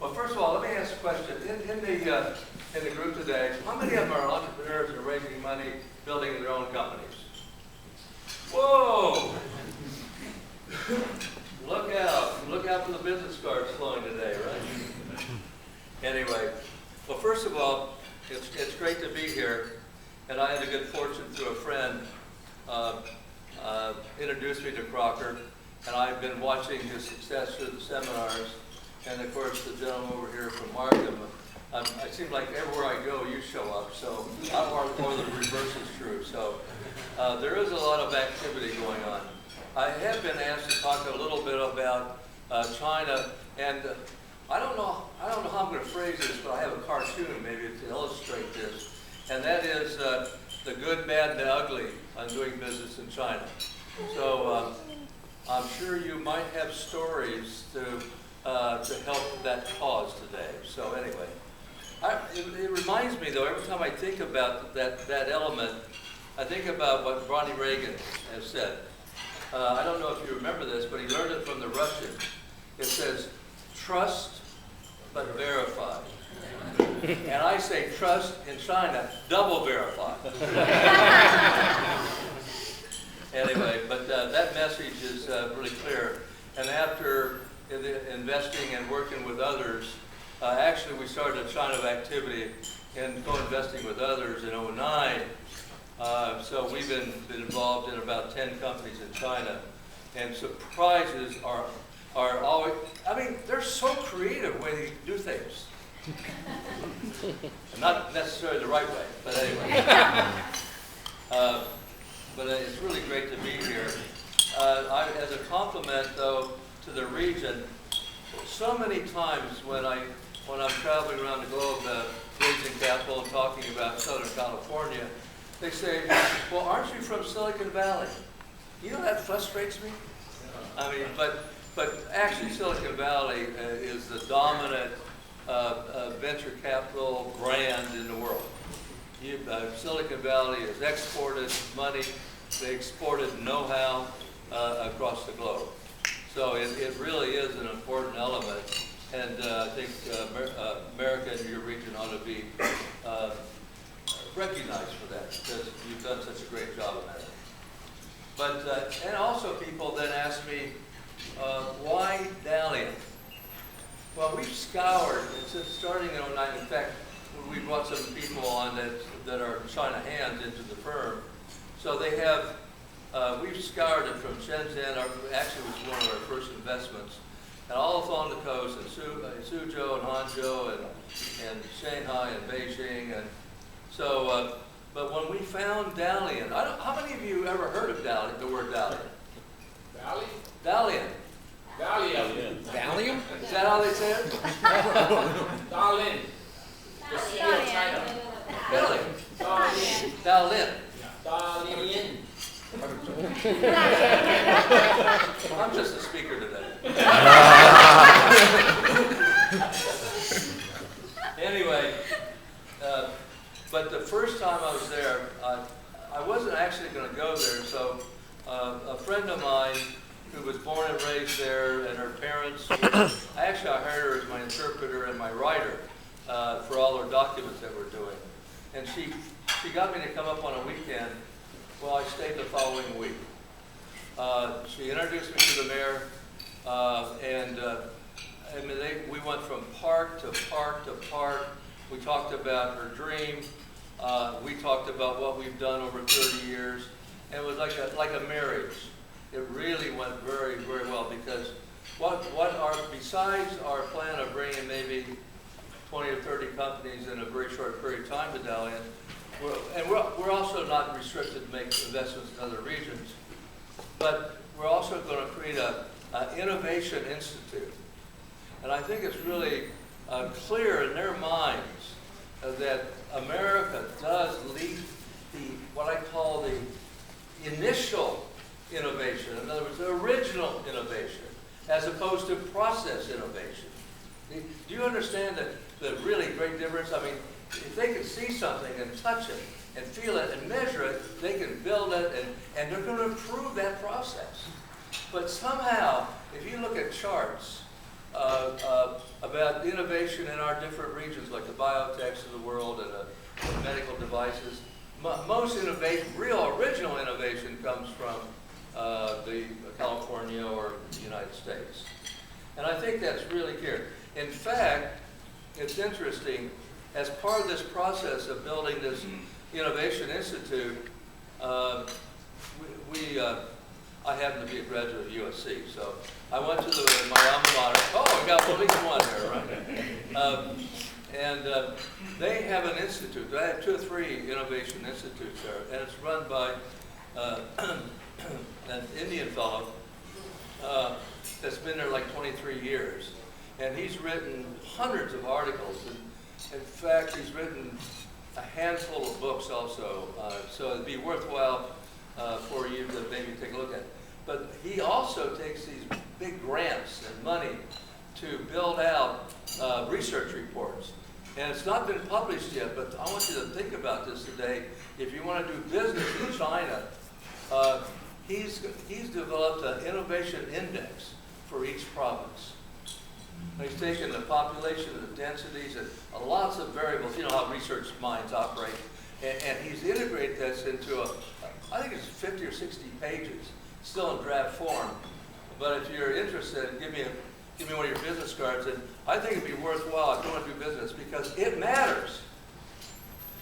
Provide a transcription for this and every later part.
Well, first of all, let me ask a question. In the group today, how many of them are entrepreneurs and are raising money, building their own companies? Whoa! Look out. Look out for the business cards flowing today, right? Anyway, well, first of all, it's great to be here. And I had the good fortune through a friend introduced me to Crocker. And I've been watching his success through the seminars. And of course, the gentleman over here from Markham, it seems like everywhere I go, you show up. So or the reverse is true. So there is a lot of activity going on. I have been asked to talk a little bit about China, and I don't know how I'm going to phrase this, but I have a cartoon maybe to illustrate this, and that is the good, bad, and the ugly on doing business in China. So I'm sure you might have stories to help that cause today. So anyway, it reminds me though, every time I think about that element, I think about what Ronnie Reagan has said. I don't know if you remember this, but he learned it from the Russians. It says, trust but verify. And I say trust in China, double verify. Anyway, but that message is really clear. And after investing and working with others, actually we started a China activity and co-investing with others in 2009. So we've been involved in about 10 companies in China, and surprises are always, I mean, they're so creative when they do things. Not necessarily the right way, but anyway. But it's really great to be here. As a compliment, though, to the region, so many times when I'm traveling around the globe raising capital and talking about Southern California, they say, well, aren't you from Silicon Valley? You know, that frustrates me. I mean, but actually Silicon Valley is the dominant venture capital brand in the world. Silicon Valley has exported money, they exported know-how across the globe. So it really is an important element, and I think America and your region ought to be recognized for that, because you've done such a great job of that. But and also people then ask me, why Dalian? Well, we've scoured since starting in 2009. In fact, we brought some people on that are China hands into the firm. So they have, we've scoured it from Shenzhen. Actually, it was one of our first investments, and all along the coast, in Suzhou and Hangzhou and Shanghai and Beijing. And so, but when we found Dalian, how many of you ever heard of Dalian, the word Dalian? Dalian. Dalian. Dalian? Is that how they say it? Dalian. The city of China. Really? Dalian. Dalian. Dalian. I'm just a speaker today. Anyway, but the first time I was there, I wasn't actually going to go there. So a friend of mine who was born and raised there, and her parents, I hired her as my interpreter and my writer for all our documents that we're doing. And she got me to come up on a weekend. Well, I stayed the following week. She introduced me to the mayor, and I mean, we went from park to park to park. We talked about her dream. We talked about what we've done over 30 years. And it was like a marriage. It really went very, very well, because besides our plan of bringing maybe 20 or 30 companies in a very short period of time to Dalian, we're also not restricted to make investments in other regions, but we're also going to create an innovation institute. And I think it's really clear in their minds that America does lead what I call the initial innovation. In other words, the original innovation, as opposed to process innovation. Do you understand the really great difference? I mean, if they can see something and touch it and feel it and measure it, they can build it, and they're going to improve that process. But somehow, if you look at charts, a about innovation in our different regions, like the biotechs of the world and the medical devices. Most innovation, real original innovation, comes from the California or the United States. And I think that's really clear. In fact, it's interesting, as part of this process of building this Innovation Institute, I happen to be a graduate of USC, so I went to my alma mater. Oh, I got at least one there, right? They have an institute. They have 2 or 3 innovation institutes there, and it's run by an Indian fellow that's been there like 23 years. And he's written hundreds of articles. And in fact, he's written a handful of books also. So it'd be worthwhile for you to maybe take a look at it. But he also takes these big grants and money to build out research reports. And it's not been published yet, but I want you to think about this today. If you want to do business in China, he's developed an innovation index for each province. And he's taken the population, the densities, and lots of variables. You know how research minds operate. And he's integrated this into I think it's 50 or 60 pages, still in draft form. But if you're interested, give me one of your business cards. And I think it'd be worthwhile if you want to do business because it matters.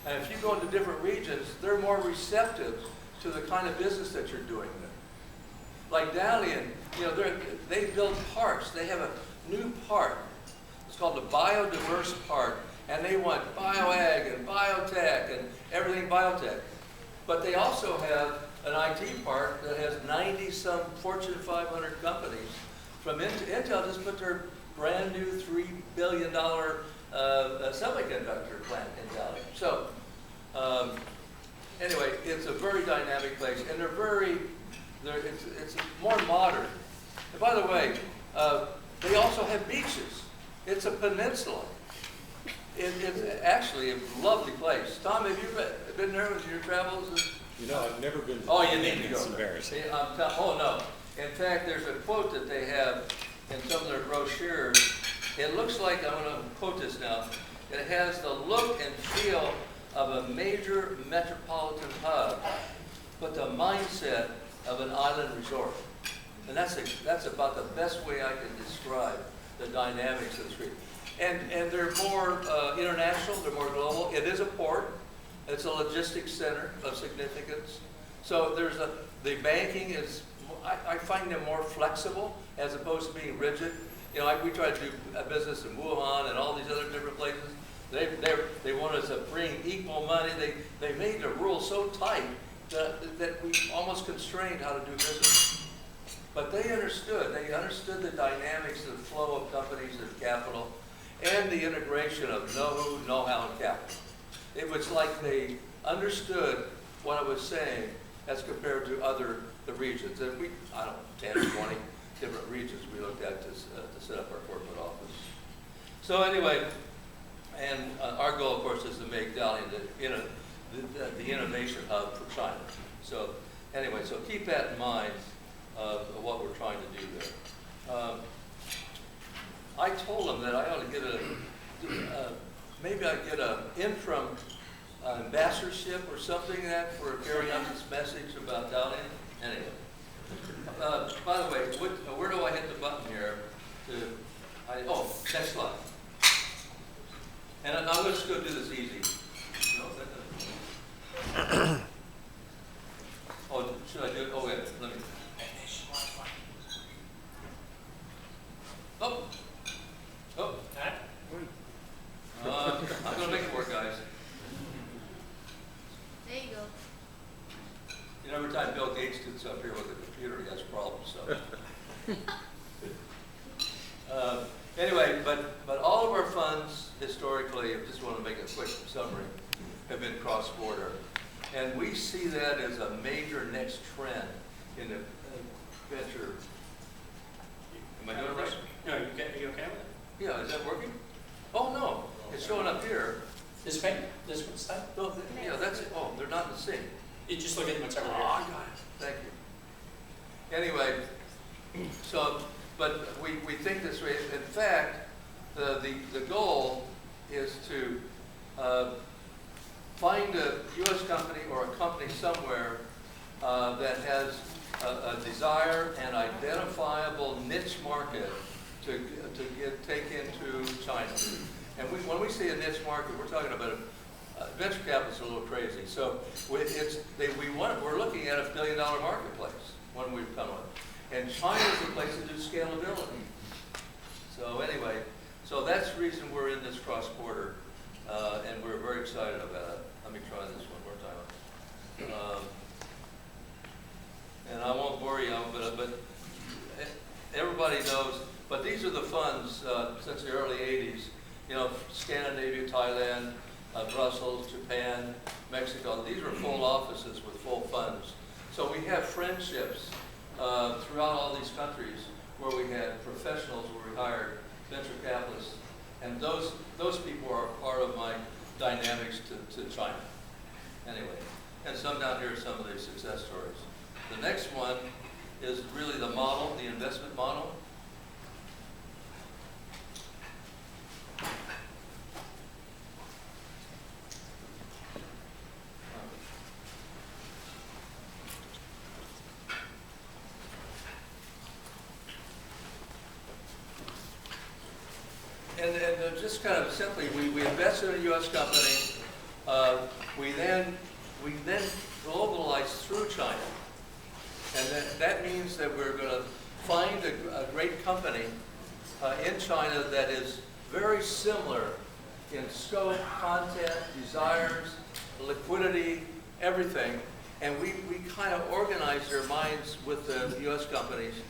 And if you go into different regions, they're more receptive to the kind of business that you're doing there. Like Dalian, you know, they build parks. They have a new park. It's called the Biodiverse Park. And they want bioag and biotech and everything biotech. But they also have an IT park that has 90-some Fortune 500 companies. From Intel just put their brand new $3 billion semiconductor plant in Dalian. So anyway, it's a very dynamic place, and it's more modern. And by the way, they also have beaches. It's a peninsula. It's actually a lovely place. Tom, have you been there with your travels? You know, I've never been. Oh, you need to go. It's embarrassing. Oh, no. In fact, there's a quote that they have in some of their brochures. It looks like, I'm going to quote this now, it has the look and feel of a major metropolitan hub, but the mindset of an island resort. And that's about the best way I can describe the dynamics of the street. And they're more international, they're more global. It is a port. It's a logistics center of significance. So the banking is, I find them more flexible as opposed to being rigid. You know, like we try to do a business in Wuhan and all these other different places. They want us to bring equal money. They made the rules so tight that we almost constrained how to do business. But they understood the dynamics of the flow of companies and capital and the integration of know-who, know-how, and capital. It was like they understood what I was saying as compared to the regions. And I don't know, 10 or 20 different regions we looked at to set up our corporate office. So anyway, and our goal, of course, is to make Dalian the innovation hub for China. So anyway, so keep that in mind of what we're trying to do there. I told them that I ought to get maybe I'd get an interim ambassadorship or something like that for carrying out this message about Dalian. Anyway, by the way, where do I hit the button here? Next slide. And I'm just going to do this easy. No, should I do it? Oh, wait, let me. I'm going to make it work, guys. There you go. You know, every time Bill Gates gets up here with a computer, he has problems. So, anyway, but all of our funds historically, I just want to make a quick summary, have been cross-border, and we see that as a major next trend in the venture. Am I doing it right? No, are you okay with it? Yeah, is that working? Oh no, it's showing up here. This page? This one side? No, yeah, that's it. Oh, they're not in sync. You just look at what's over Oh, here. I got it. Thank you. Anyway, so, but we think this way. In fact, the goal is to find a U.S. company or a company somewhere that has a desire and identifiable niche market to take into China. And when we say a niche market, we're talking about venture capital is a little crazy. So we're looking at $1 billion marketplace when we come up. And China is the place to do scalability. So anyway, so that's the reason we're in this cross-border, and we're very excited about it. Let me try this one more time. And I won't bore you, but everybody knows, but these are the funds since the early 80s. You know, Scandinavia, Thailand, Brussels, Japan, Mexico. These are full offices with full funds. So we have friendships throughout all these countries where we had professionals where we hired venture capitalists. And those people are part of my dynamics to China. Anyway, and some down here are some of the success stories. The next one is really the model, the investment model. And just kind of simply, we invested in a U.S. company. We then globalized through China. And that means that we're going to find a great company in China that is very similar in scope, content, desires, liquidity, everything. And we kind of organize their minds with the U.S. companies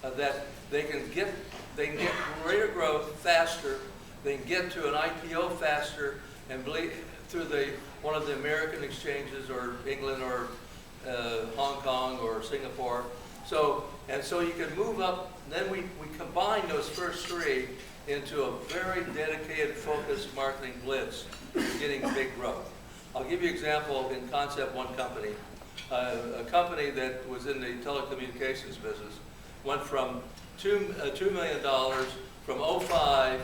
that they can get greater growth faster, they can get to an IPO faster, and through one of the American exchanges or England or Hong Kong or Singapore. So you can move up, and then we combine those first three into a very dedicated, focused marketing blitz, getting big growth. I'll give you an example in Concept One company. A company that was in the telecommunications business went from $2 million from 05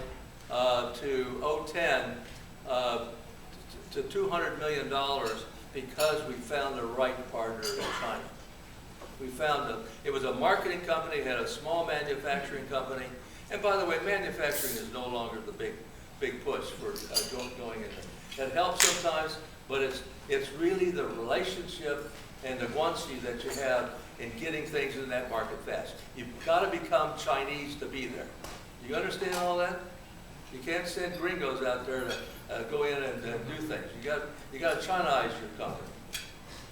to 010 to $200 million because we found the right partner in China. We found it was a marketing company, had a small manufacturing company, and by the way, manufacturing is no longer the big push for going in there. It helps sometimes, but it's really the relationship and the guanxi that you have in getting things in that market fast. You've got to become Chinese to be there. You understand all that? You can't send gringos out there to go in and do things. You got to Chinaize your company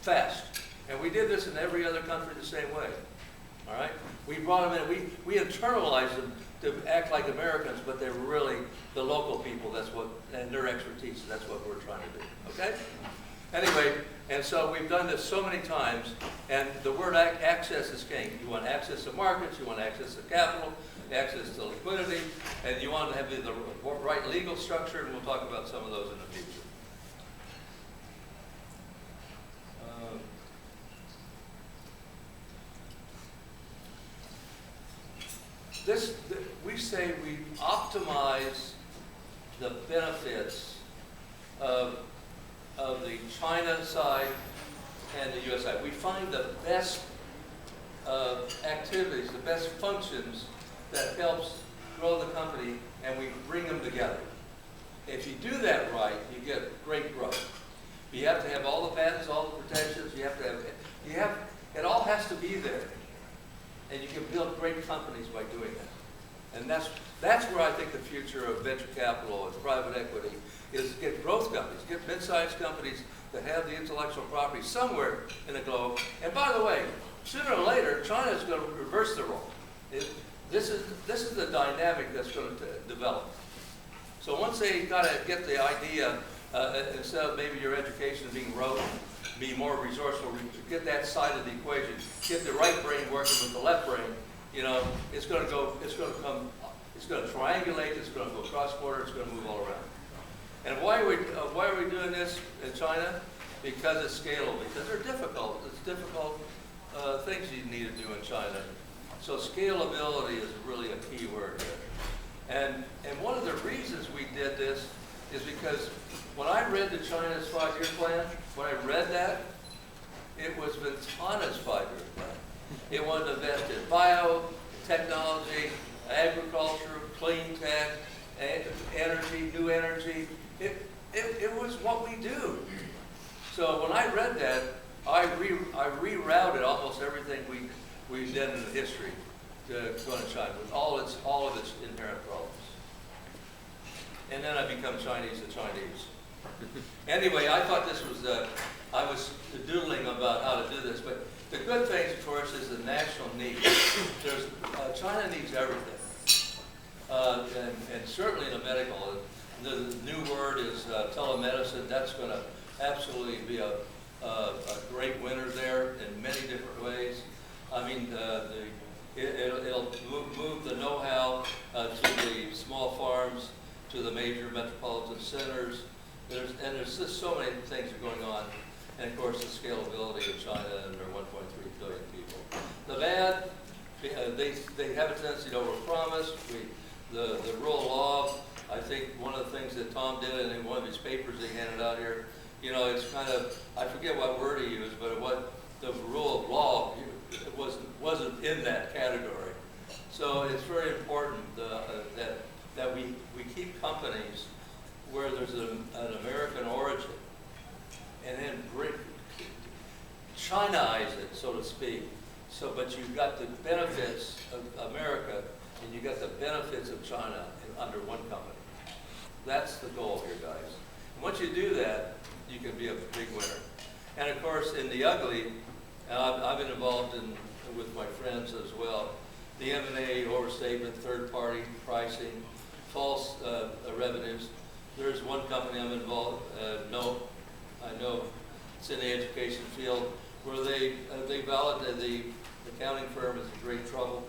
fast. And we did this in every other country the same way. All right? We brought them in. We internalized them to act like Americans, but they're really the local people. And their expertise. That's what we're trying to do. Okay? Anyway, and so we've done this so many times, and the word access is king. You want access to markets, you want access to capital, access to liquidity, and you want to have the right legal structure, and we'll talk about some of those in the future. We say we optimize the benefits of the China side and the US side. We find the best activities, the best functions that helps grow the company, and we bring them together. If you do that right, you get great growth. You have to have all the patents, all the protections. It all has to be there, and you can build great companies by doing that. And that's where I think the future of venture capital and private equity is: get growth companies, get mid-sized companies that have the intellectual property somewhere in the globe. And by the way, sooner or later, China is going to reverse the role. This is the dynamic that's going to develop. So once they got to get the idea, instead of maybe your education being rote, be more resourceful, get that side of the equation, get the right brain working with the left brain. You know, it's going to triangulate, it's going to go cross-border, it's going to move all around. And why are we doing this in China? Because it's scalable, because they're difficult. It's difficult things you need to do in China. So scalability is really a key word here. And one of the reasons we did this is because when I read the China's 5-year plan, when I read that, it was Ventana's 5-year plan. It wanted to invest in biotechnology, agriculture, clean tech, energy, new energy. It was what we do. So when I read that, I rerouted almost everything we did in the history to going to China with all of its inherent problems. And then I become Chinese the Chinese. Anyway, I thought this was I was doodling about how to do this, but the good thing, of course, is the national need. China needs everything, and certainly the medical. The new word is telemedicine. That's going to absolutely be a great winner there in many different ways. I mean, it'll move the know-how to the small farms, to the major metropolitan centers. There's just so many things that are going on. And of course, the scalability of China and their 1.3 billion people. The bad, they have a tendency to overpromise. The rule of law, I think one of the things that Tom did in one of his papers he handed out here, you know, it's kind of, I forget what word he used, but the rule of law it wasn't in that category. So it's very important that we keep companies where there's an American origin, and then Chinaize it, so to speak. So, but you've got the benefits of America, and you've got the benefits of China under one company. That's the goal here, guys. And once you do that, you can be a big winner. And of course, in the ugly, and I've been involved with my friends as well, the M&A, overstatement, third-party pricing, false revenues. There's one company I'm involved, I know it's in the education field, where they validated the accounting firm is in great trouble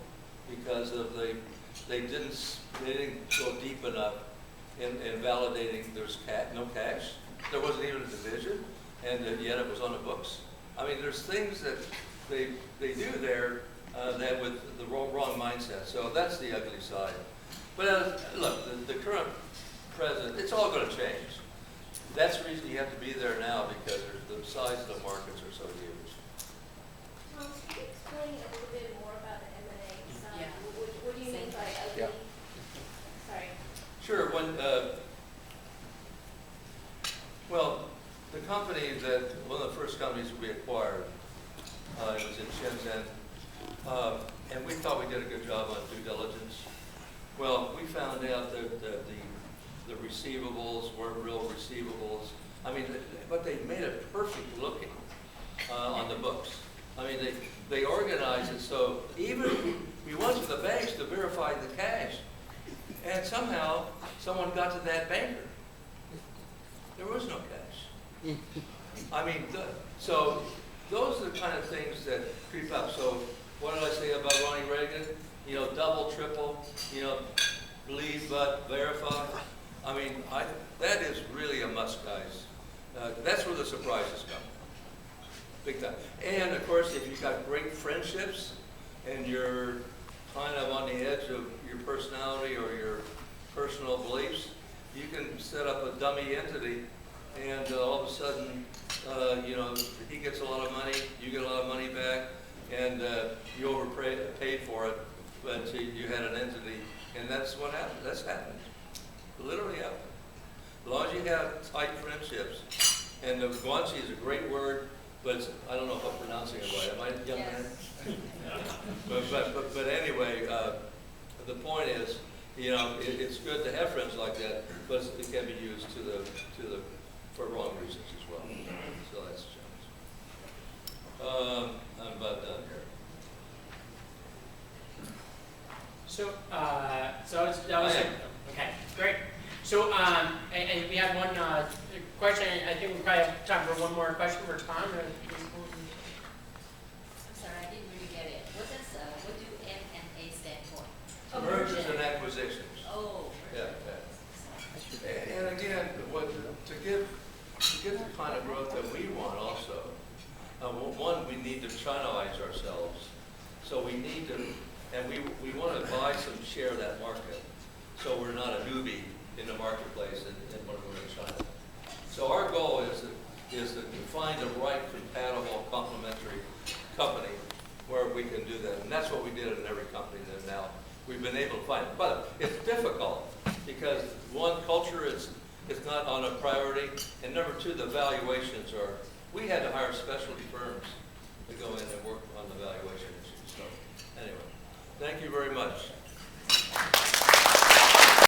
because of they didn't go deep enough in validating there's no cash. There wasn't even a division, and yet it was on the books. I mean, there's things that they do there that with the wrong mindset. So that's the ugly side. But look, the current president, it's all going to change. That's the reason you have to be there now, because the size of the markets are so huge. Tom, can you explain a little bit more about the M&A side? Yeah. What do you mean by ugly? Yeah. Sorry. Sure. Well, the company one of the first companies we acquired, it was in Shenzhen, and we thought we did a good job on due diligence. Well, we found out that the receivables weren't real receivables. I mean, but they made it perfect looking on the books. I mean, they organized it so even we went to the banks to verify the cash, and somehow someone got to that banker. There was no cash. I mean, so those are the kind of things that creep up. So what did I say about Ronnie Reagan? You know, double, triple, you know, believe but verify. I mean, that is really a must, guys. That's where the surprises come. Big time. And of course, if you've got great friendships and you're kind of on the edge of your personality or your personal beliefs, you can set up a dummy entity, and all of a sudden, you know, he gets a lot of money, you get a lot of money back, and you overpaid for it, but you had an entity, and that's what happened. That's happened. Literally happened. As long as you have tight friendships, and the guanxi is a great word, but I don't know if I'm pronouncing it right. Am I, young man? But anyway, the point is, you know, it's good to have friends like that, but it can be used for wrong reasons as well. So that's a challenge. I'm about done here. So, that was it. Okay, great. So, and we have one question. I think we probably have time for one more question for Tom. I'm sorry, I didn't really get it. What do M&A stand for? Mergers and acquisitions. Oh. Yeah. And again, to get the kind of growth that we want also, one, we need to Chinaise ourselves. So we need to, and we want to buy some share of that market. so we're not a newbie in the marketplace and when we're in China. So our goal is to find the right compatible complementary company where we can do that. And that's what we did in every company that now we've been able to find. But it's difficult because one, culture is not on a priority, and number two, the valuations are, we had to hire specialty firms to go in and work on the valuation issues. So anyway, thank you very much.